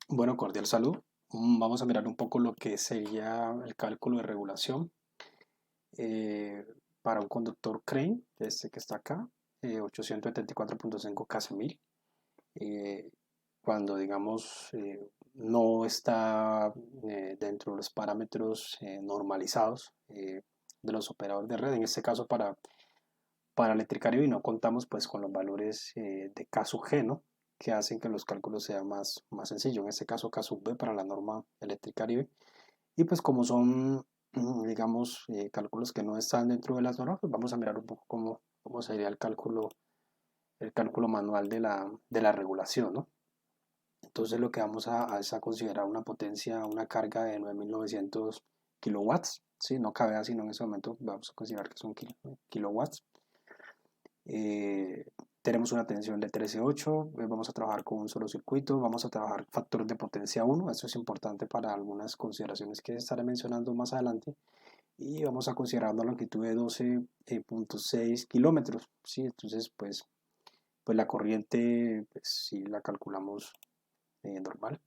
Bueno, cordial salud. Vamos a mirar un poco lo que sería el cálculo de regulación eh, para un conductor Crane, este que está acá, 874.5 kmil. eh, Cuando, digamos, no está dentro de los parámetros normalizados de los operadores de red. En este caso, para Electricaribe no contamos pues con los valores de K sub G, ¿no? Que hacen que los cálculos sean más sencillos. En este caso, K sub B para la norma Electricaribe. Y pues como son, digamos, cálculos que no están dentro de las normas, pues vamos a mirar un poco cómo sería el cálculo manual de la regulación, ¿no? Entonces lo que vamos es a considerar una potencia, una carga de 9.900 kilowatts, ¿sí? No cabe así, sino en ese momento vamos a considerar que son kilowatts. Eh, Tenemos una tensión de 13.8, vamos a trabajar con un solo circuito, vamos a trabajar factor de potencia 1, eso es importante para algunas consideraciones que estaré mencionando más adelante, y vamos a considerar una longitud de 12.6 kilómetros, ¿sí? Entonces, pues la corriente, pues si la calculamos normal,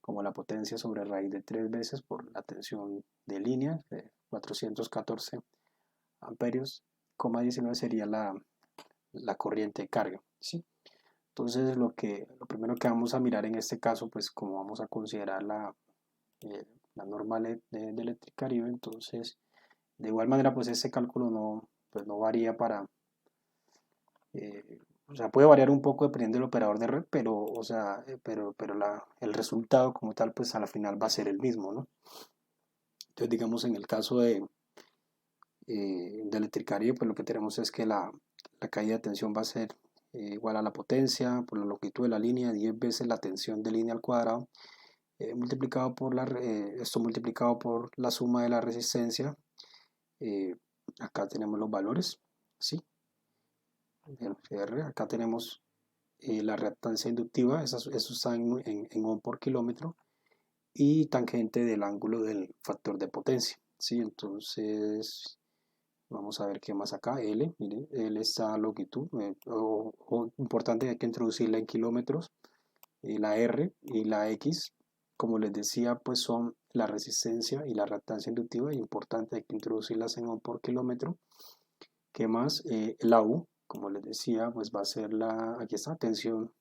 como la potencia sobre raíz de 3 veces por la tensión de línea, 414 amperios, 19 sería la corriente de carga, ¿sí? Entonces lo primero que vamos a mirar en este caso, pues como vamos a considerar la norma de Electricaribe, entonces de igual manera pues este cálculo pues no varía o sea, puede variar un poco dependiendo del operador de red, pero, o sea, el resultado como tal pues a la final va a ser el mismo, ¿no? Entonces digamos en el caso de Electricaribe, pues lo que tenemos es que la caída de tensión va a ser igual a la potencia por la longitud de la línea, 10 veces la tensión de línea al cuadrado, multiplicado por esto multiplicado por la suma de la resistencia. eh, Acá tenemos los valores, ¿sí? Acá tenemos la reactancia inductiva, eso está en ohm por kilómetro, y tangente del ángulo del factor de potencia, ¿sí? Entonces vamos a ver qué más acá. Mire, L está longitud, importante, hay que introducirla en kilómetros. La R y la X, como les decía, pues son la resistencia y la reactancia inductiva, importante, hay que introducirlas en ohm por kilómetro. ¿Qué más? La U, como les decía, pues va a ser aquí está, tensión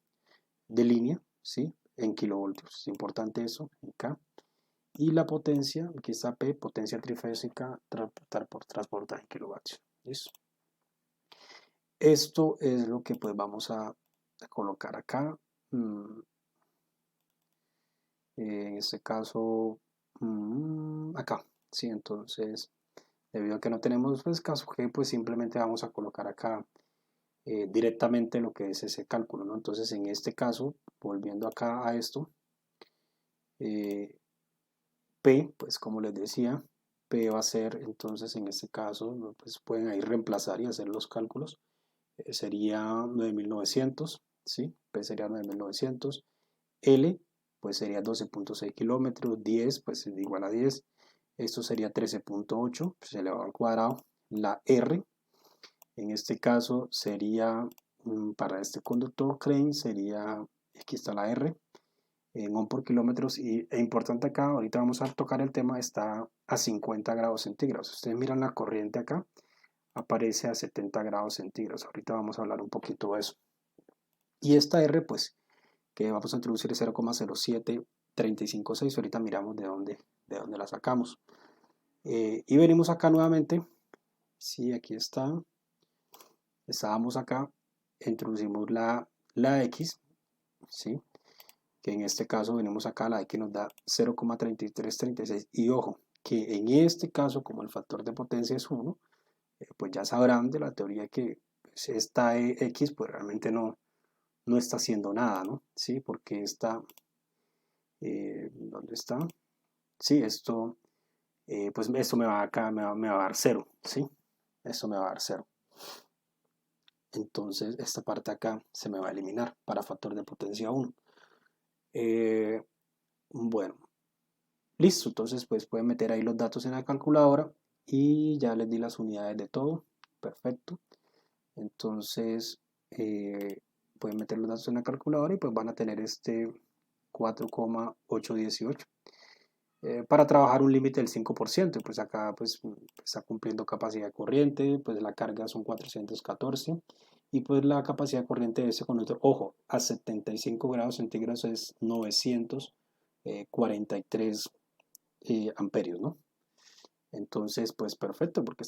de línea, ¿sí? En kilovoltios, es importante eso, en K. Y la potencia, aquí está P, potencia trifásica transportada en kilovatios. ¿Listo? Esto es lo que pues vamos a colocar acá. En este caso, acá. Sí, entonces, debido a que no tenemos pues, caso G, pues simplemente vamos a colocar acá directamente lo que es ese cálculo, ¿no? Entonces, en este caso, volviendo acá a esto, eh, P, pues como les decía, P va a ser, entonces, en este caso, pues pueden ahí reemplazar y hacer los cálculos. Sería 9.900, ¿sí? P sería 9.900. L, pues sería 12.6 kilómetros. 10, pues es igual a 10. Esto sería 13.8, pues elevado al cuadrado. La R, en este caso, sería, para este conductor Crane, sería, aquí está la R, en ohm por kilómetros. Y es importante acá, ahorita vamos a tocar el tema, está a 50 grados centígrados. Ustedes miran la corriente acá, aparece a 70 grados centígrados. Ahorita vamos a hablar un poquito de eso. Y esta R, pues, que vamos a introducir es 0,07356. Ahorita miramos de dónde la sacamos. Y venimos acá nuevamente. Sí, aquí está. Estábamos acá. Introducimos la X. ¿Sí? Que en este caso venimos acá. La X nos da 0,3336. Y ojo, que en este caso, como el factor de potencia es 1, pues ya sabrán de la teoría que pues, esta X pues realmente no está haciendo nada, ¿no? Sí, porque ¿dónde está? Sí, pues esto me va acá, me va a dar 0, ¿sí? Esto me va a dar 0. Entonces esta parte acá se me va a eliminar para factor de potencia 1. Eh, bueno, listo. Entonces pues pueden meter ahí los datos en la calculadora y ya les di las unidades de todo. Perfecto. Entonces pueden meter los datos en la calculadora y pues van a tener 4,818. Para trabajar un límite del 5%, pues acá pues está cumpliendo capacidad de corriente, pues la carga son 414 y pues la capacidad de corriente de ese conductor, ojo, a 75 grados centígrados es 943 amperios, ¿no? Entonces, pues perfecto, porque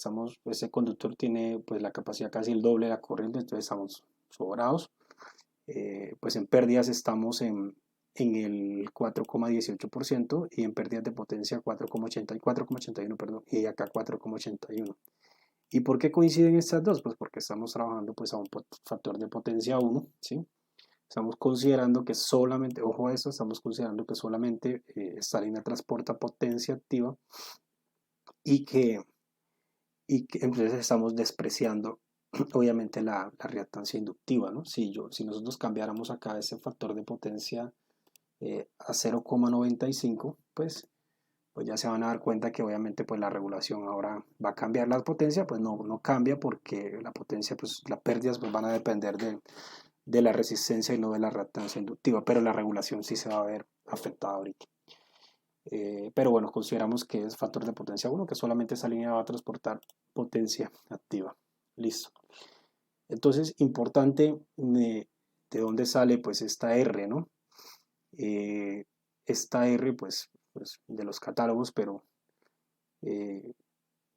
ese conductor tiene pues la capacidad casi el doble de la corriente, entonces estamos sobrados. Pues en pérdidas estamos en el 4,18% y en pérdidas de potencia 4,81, perdón, y acá 4,81. ¿Y por qué coinciden estas dos? Pues porque estamos trabajando pues a un factor de potencia 1, ¿sí? Estamos considerando que solamente, ojo a eso, estamos considerando que solamente esta línea transporta potencia activa y que entonces estamos despreciando obviamente la reactancia inductiva, ¿no? Si nosotros cambiáramos acá ese factor de potencia a 0,95, pues ya se van a dar cuenta que obviamente pues la regulación ahora va a cambiar. La potencia pues no cambia porque la potencia, pues las pérdidas pues van a depender de la resistencia y no de la reactancia inductiva, pero la regulación sí se va a ver afectada ahorita. Pero bueno, consideramos que es factor de potencia 1, que solamente esa línea va a transportar potencia activa. Listo. Entonces, importante de dónde sale pues esta R, ¿no? Esta R pues de los catálogos, pero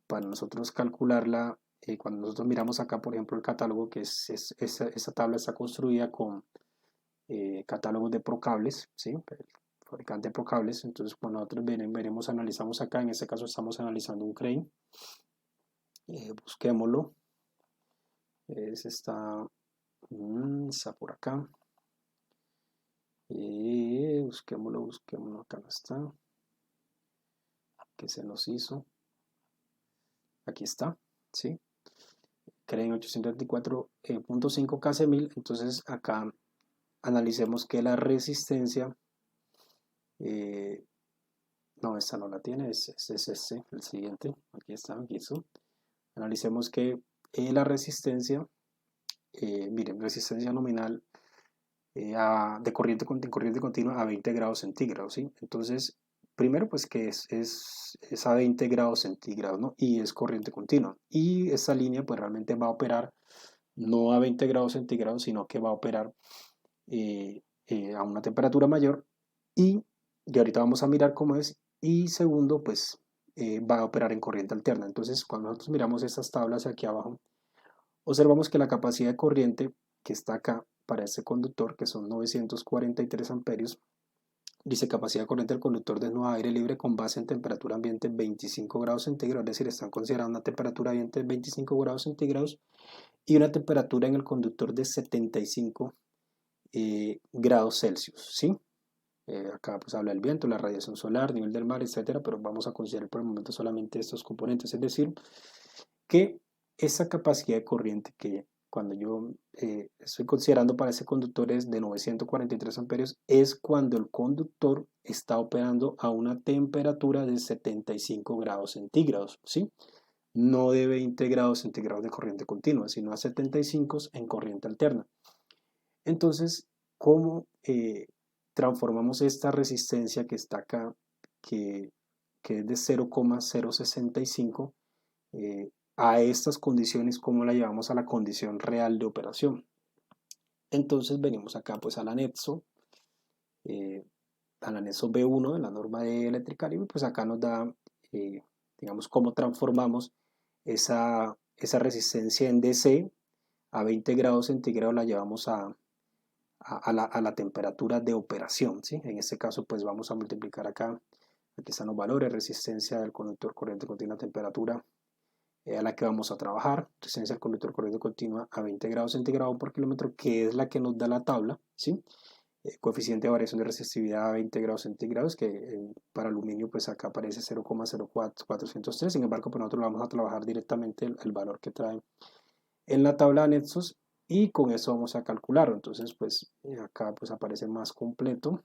para nosotros calcularla, cuando nosotros miramos acá, por ejemplo, el catálogo, que esa tabla está construida con catálogos de Procables, ¿sí? El fabricante de Procables. Entonces, cuando nosotros analizamos acá, en este caso estamos analizando un Crane. Busquémoslo. Está por acá. Busquémoslo, acá no está. ¿Qué se nos hizo? Aquí está, ¿sí? Crane 824.5 KC1000. Entonces acá analicemos que la resistencia, no, esta no la tiene, es este, el siguiente, aquí está, aquí está. Analicemos que la resistencia, miren, resistencia nominal de corriente continua a 20 grados centígrados, ¿sí? Entonces, primero pues que es a 20 grados centígrados, ¿no? Y es corriente continua. Y esta línea pues realmente va a operar no a 20 grados centígrados, sino que va a operar a una temperatura mayor y ahorita vamos a mirar cómo es. Y segundo, pues va a operar en corriente alterna. Entonces, cuando nosotros miramos estas tablas aquí abajo, observamos que la capacidad de corriente que está acá para este conductor, que son 943 amperios, dice capacidad de corriente del conductor desnudo a aire libre con base en temperatura ambiente 25 grados centígrados, es decir, están considerando una temperatura ambiente de 25 grados centígrados y una temperatura en el conductor de 75 grados Celsius, ¿sí? Acá pues habla del viento, la radiación solar, nivel del mar, etcétera, pero vamos a considerar por el momento solamente estos componentes, es decir, que esa capacidad de corriente que cuando yo estoy considerando para ese conductor es de 943 amperios, es cuando el conductor está operando a una temperatura de 75 grados centígrados, ¿sí? No de 20 grados centígrados de corriente continua, sino a 75 en corriente alterna. Entonces, ¿cómo transformamos esta resistencia que está acá, que es de 0,065, a estas condiciones? ¿Cómo la llevamos a la condición real de operación? Entonces venimos acá pues al anexo B1 de la norma de eléctrica libre, pues acá nos da, digamos, cómo transformamos esa resistencia en DC a 20 grados centígrados, la llevamos a la temperatura de operación, ¿sí? En este caso pues vamos a multiplicar acá, aquí están los valores, resistencia del conductor corriente continua, temperatura a la que vamos a trabajar, resistencia del conductor corriente continua a 20 grados centígrados por kilómetro, que es la que nos da la tabla, ¿sí? Coeficiente de variación de resistividad a 20 grados centígrados, que para aluminio pues acá aparece 0,0403, sin embargo pues nosotros vamos a trabajar directamente el valor que trae en la tabla de anexos y con eso vamos a calcularlo. Entonces pues acá pues aparece más completo,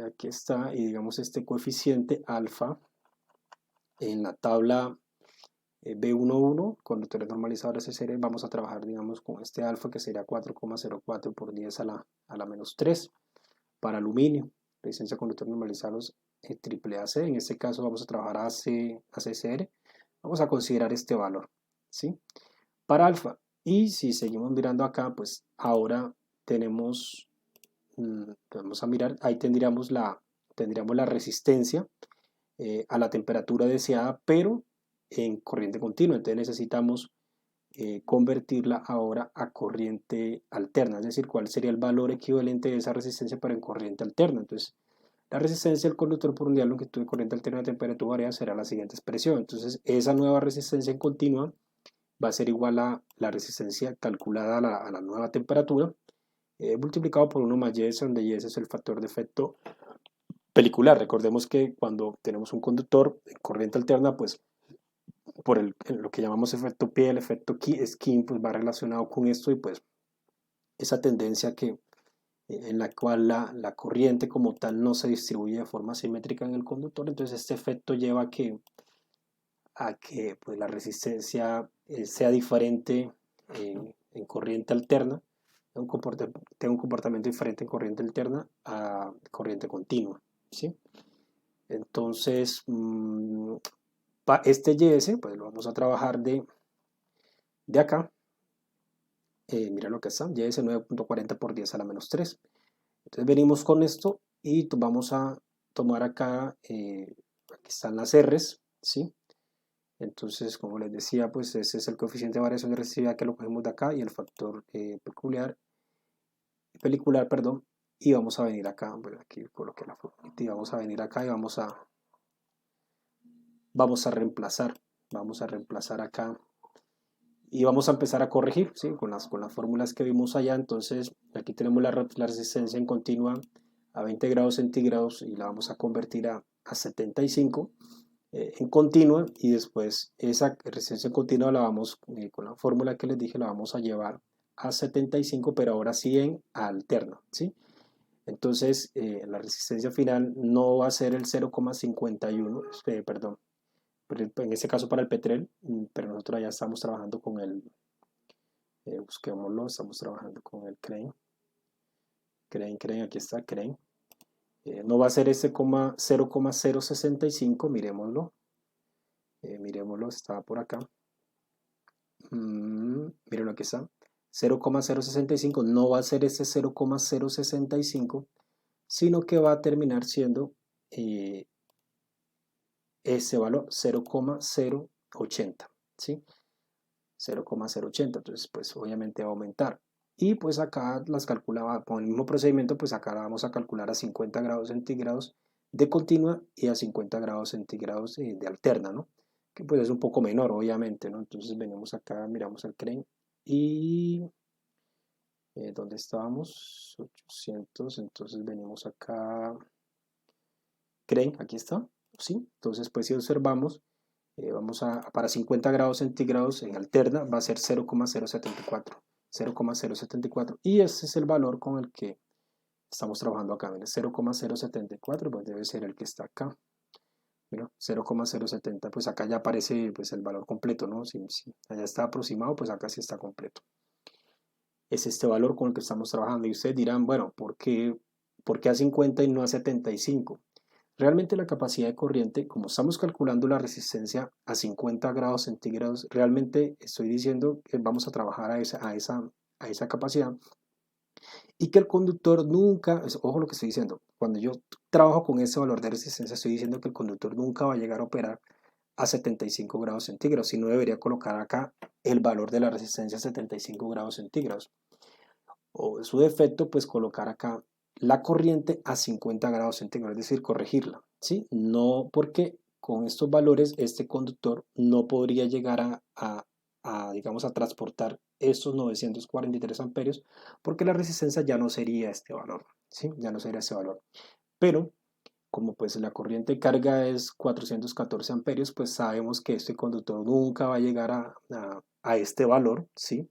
aquí está, y digamos este coeficiente alfa en la tabla B11, conductores normalizadores de serie, vamos a trabajar digamos con este alfa que sería 4,04 por 10 a la menos 3. para aluminio, resistencia conductor normalizados AAAC, en este caso vamos a trabajar ACCR, vamos a considerar este valor, ¿sí? Para alfa, y si seguimos mirando acá, pues ahora tenemos, vamos a mirar, ahí tendríamos la resistencia a la temperatura deseada, pero en corriente continua, entonces necesitamos convertirla ahora a corriente alterna, es decir, cuál sería el valor equivalente de esa resistencia pero en corriente alterna. Entonces, la resistencia del conductor por unidad de longitud de corriente alterna de temperatura variable será la siguiente expresión. Entonces, esa nueva resistencia en continua va a ser igual a la resistencia calculada a la nueva temperatura, multiplicado por 1 más Y, donde Y es el factor de efecto pelicular. Recordemos que cuando tenemos un conductor en corriente alterna, pues por lo que llamamos efecto pie, el efecto skin, pues va relacionado con esto y pues esa tendencia en la cual la corriente como tal no se distribuye de forma simétrica en el conductor, entonces este efecto lleva a que pues, la resistencia sea diferente en corriente alterna, tenga un comportamiento diferente en corriente alterna a corriente continua, ¿sí? Entonces, este YS, pues lo vamos a trabajar de acá. Mira lo que está, YS 9.40 por 10 a la menos 3. Entonces venimos con esto y vamos a tomar acá, aquí están las R's, ¿sí? Entonces, como les decía, pues ese es el coeficiente de variación de resistividad que lo cogemos de acá y el factor pelicular, perdón, y vamos a venir acá, bueno, aquí coloqué la formulita y vamos a venir acá y vamos a reemplazar acá y vamos a empezar a corregir, ¿sí? Con las fórmulas que vimos allá. Entonces aquí tenemos la resistencia en continua a 20 grados centígrados y la vamos a convertir a 75 en continua, y después esa resistencia en continua la vamos, con la fórmula que les dije, la vamos a llevar a 75, pero ahora sí en alterna, ¿sí? Entonces la resistencia final no va a ser el 0,51, perdón, en este caso para el Petrel, pero nosotros ya estamos trabajando con el, busquémoslo, estamos trabajando con el Crane, aquí está, Crane. No va a ser ese 0,065, miremoslo, está por acá, mírenlo, aquí está, 0,065, no va a ser ese 0,065, sino que va a terminar siendo ese valor, 0,080, ¿sí? 0,080, entonces pues obviamente va a aumentar. Y pues acá las calculaba con el mismo procedimiento, pues acá la vamos a calcular a 50 grados centígrados de continua y a 50 grados centígrados de alterna, ¿no? Que pues es un poco menor, obviamente, ¿no? Entonces venimos acá, miramos el Crane y ¿dónde estábamos? 800, entonces venimos acá, Crane, aquí está, ¿sí? Entonces pues si observamos, para 50 grados centígrados en alterna va a ser 0,074, 0,074, y ese es el valor con el que estamos trabajando acá. 0,074, pues debe ser el que está acá. Mira, 0,070, pues acá ya aparece pues el valor completo, ¿no? Si allá está aproximado, pues acá sí está completo. Es este valor con el que estamos trabajando, y ustedes dirán, bueno, ¿por qué a 50 y no a 75? Realmente la capacidad de corriente, como estamos calculando la resistencia a 50 grados centígrados, realmente estoy diciendo que vamos a trabajar a esa capacidad, y que el conductor nunca, ojo lo que estoy diciendo, cuando yo trabajo con ese valor de resistencia estoy diciendo que el conductor nunca va a llegar a operar a 75 grados centígrados, sino debería colocar acá el valor de la resistencia a 75 grados centígrados, o en su defecto pues colocar acá la corriente a 50 grados centígrados, es decir, corregirla, ¿sí? No, porque con estos valores este conductor no podría llegar digamos, a transportar estos 943 amperios, porque la resistencia ya no sería este valor, ¿sí? Ya no sería ese valor. Pero como pues la corriente de carga es 414 amperios, pues sabemos que este conductor nunca va a llegar a este valor, ¿sí?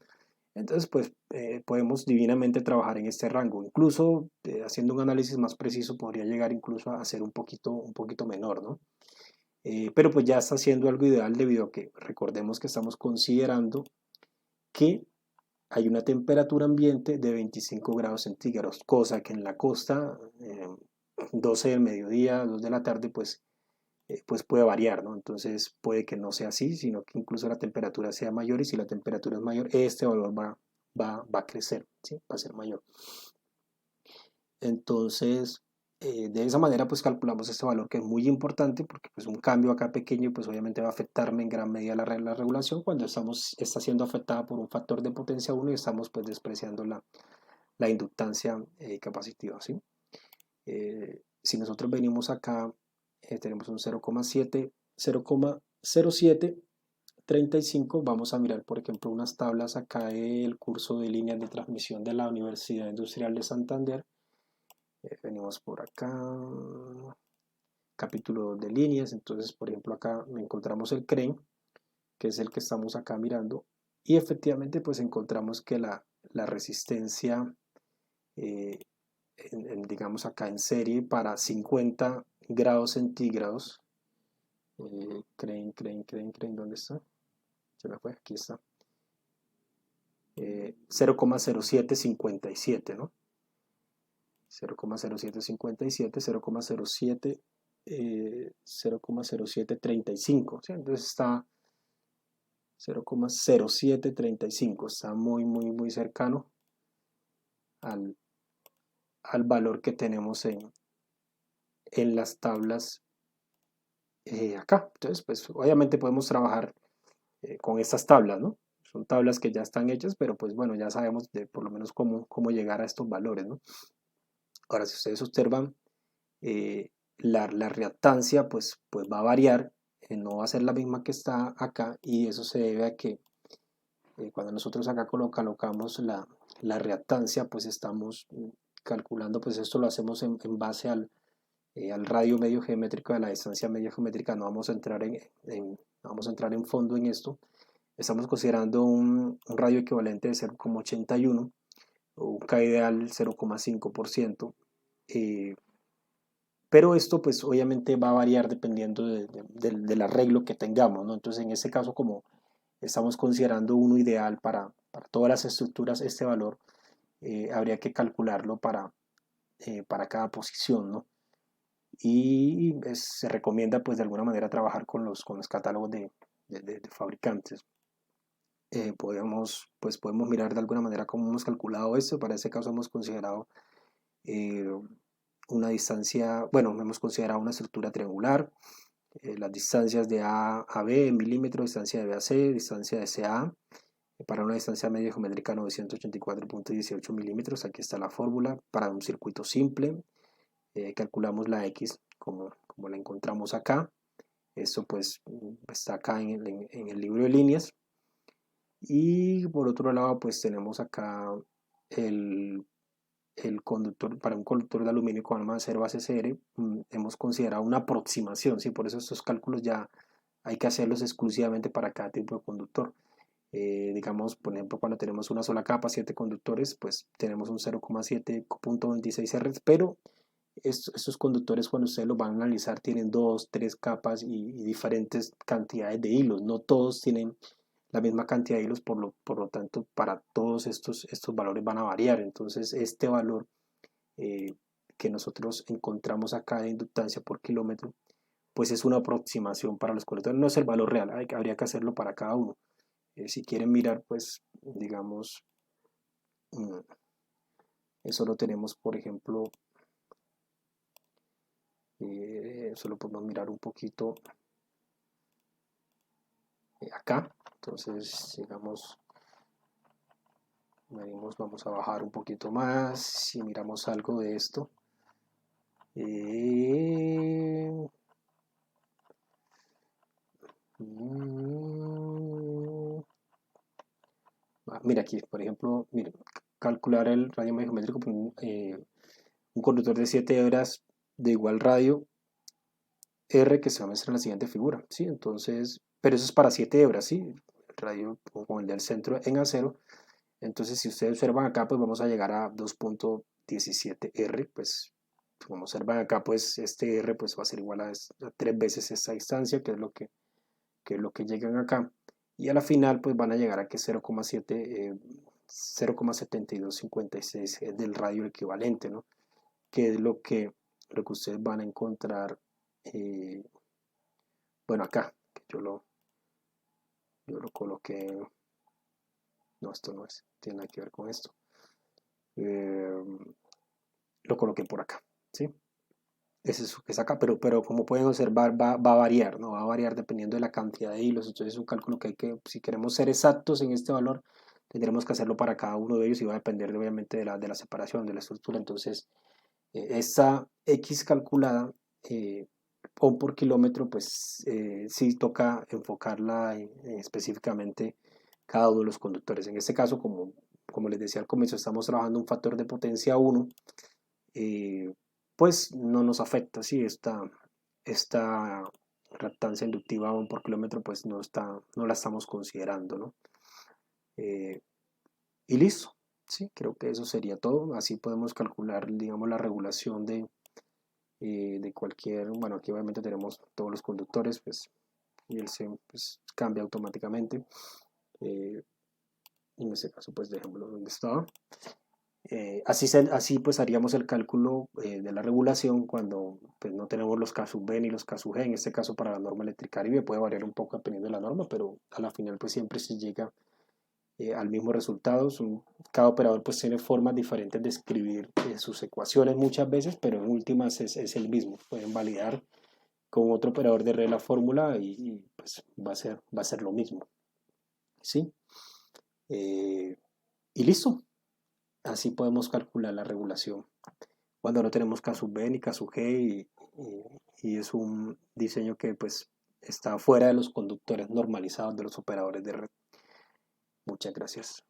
Entonces, pues podemos divinamente trabajar en este rango. Incluso haciendo un análisis más preciso podría llegar incluso a ser un poquito menor, ¿no? Pero pues ya está siendo algo ideal debido a que recordemos que estamos considerando que hay una temperatura ambiente de 25 grados centígrados, cosa que en la costa, 12 del mediodía, 2 de la tarde, pues puede variar, ¿no? Entonces puede que no sea así, sino que incluso la temperatura sea mayor y si la temperatura es mayor, este valor va a crecer, ¿sí? Va a ser mayor. Entonces, de esa manera pues calculamos este valor que es muy importante porque pues un cambio acá pequeño pues obviamente va a afectarme en gran medida la regulación cuando está siendo afectada por un factor de potencia 1 y estamos pues despreciando la inductancia capacitiva, ¿sí? Si nosotros venimos acá, tenemos un 0,0735, vamos a mirar por ejemplo unas tablas acá del curso de líneas de transmisión de la Universidad Industrial de Santander. Venimos por acá, capítulo de líneas, entonces por ejemplo acá encontramos el CREN, que es el que estamos acá mirando, y efectivamente pues encontramos que la resistencia, digamos acá en serie, para 50 grados centígrados, CREN, ¿dónde está? Se me fue, aquí está, 0,0757, ¿no? 0,0757, 0,0735, ¿sí? Entonces está 0,0735, está muy cercano al valor que tenemos en las tablas acá. Entonces, pues obviamente podemos trabajar con estas tablas, ¿no? Son tablas que ya están hechas, pero pues bueno, ya sabemos por lo menos cómo llegar a estos valores, ¿no? Ahora, si ustedes observan, la reactancia pues va a variar, no va a ser la misma que está acá, y eso se debe a que cuando nosotros acá colocamos la reactancia, pues estamos calculando, pues esto lo hacemos en base al radio medio geométrico de la distancia media geométrica. No vamos a entrar no vamos a entrar en fondo en esto. Estamos considerando un radio equivalente de 0,81, o un K ideal 0,5%, pero esto pues obviamente va a variar dependiendo del arreglo que tengamos, ¿no? Entonces en este caso, como estamos considerando uno ideal para todas las estructuras, este valor habría que calcularlo para cada posición, ¿no? Y se recomienda pues de alguna manera trabajar con los catálogos de fabricantes. Podemos mirar de alguna manera cómo hemos calculado esto. Para este caso hemos considerado una distancia, bueno, hemos considerado una estructura triangular, las distancias de A a B en milímetros, distancia de B a C, distancia de C a A, para una distancia media geométrica 984.18 milímetros. Aquí está la fórmula para un circuito simple. Calculamos la X como la encontramos acá. Esto pues está acá en el libro de líneas. Y por otro lado pues tenemos acá el conductor, para un conductor de aluminio con arma de acero ACCR, hemos considerado una aproximación, ¿sí? Por eso estos cálculos ya hay que hacerlos exclusivamente para cada tipo de conductor. Digamos, por ejemplo, cuando tenemos una sola capa, 7 conductores, pues tenemos un 0,7.26 R, pero estos conductores, cuando ustedes los van a analizar, tienen 2, 3 capas y diferentes cantidades de hilos. No todos tienen la misma cantidad de hilos, por lo tanto, para todos estos valores van a variar. Entonces, este valor que nosotros encontramos acá de inductancia por kilómetro, pues es una aproximación para los conductores, no es el valor real, habría que hacerlo para cada uno. Si quieren mirar, pues, digamos, eso lo tenemos, por ejemplo, solo podemos mirar un poquito acá. Entonces, digamos, vamos a bajar un poquito más. Si miramos algo de esto, mira aquí, por ejemplo, mire, calcular el radio medio geométrico por un conductor de 7 hebras de igual radio R, que se va a mostrar en la siguiente figura, ¿sí? Entonces, pero eso es para 7 hebras, ¿sí? El radio con el del centro en acero. Entonces, si ustedes observan acá, pues vamos a llegar a 2.17 R, pues como observan acá, pues este R pues va a ser igual a 3 veces esta distancia, que es lo que llegan acá. Y a la final, pues van a llegar a que 0,7 0,7256 del radio equivalente, ¿no? Que es lo que ustedes van a encontrar, bueno, acá, que yo lo coloqué, no, esto no tiene nada que ver con esto, eh, lo coloqué por acá, ¿sí? Ese es acá, pero como pueden observar va a variar, ¿no? Va a variar dependiendo de la cantidad de hilos. Entonces es un cálculo que si queremos ser exactos en este valor, tendremos que hacerlo para cada uno de ellos y va a depender obviamente de la separación, de la estructura. Entonces, esta X calculada, o por kilómetro, pues sí toca enfocarla específicamente cada uno de los conductores. En este caso, como les decía al comienzo, estamos trabajando un factor de potencia 1, pues no nos afecta, ¿sí? Esta reactancia inductiva 1 por kilómetro pues no la estamos considerando, ¿no? Y listo, ¿sí? Creo que eso sería todo. Así podemos calcular, digamos, la regulación de cualquier, bueno, aquí obviamente tenemos todos los conductores, pues, y el C pues, cambia automáticamente. En este caso, pues dejémoslo donde estaba. Así pues haríamos el cálculo de la regulación cuando pues, no tenemos los K sub B ni los K sub G, en este caso para la norma eléctrica Caribe puede variar un poco dependiendo de la norma, pero a la final pues siempre se llega al mismo resultado. Cada operador pues tiene formas diferentes de escribir sus ecuaciones muchas veces, pero en últimas es el mismo. Pueden validar con otro operador de red la fórmula y pues va a ser lo mismo, ¿sí? Y listo. Así podemos calcular la regulación cuando no tenemos K sub B ni K sub G y es un diseño que pues está fuera de los conductores normalizados de los operadores de red. Muchas gracias.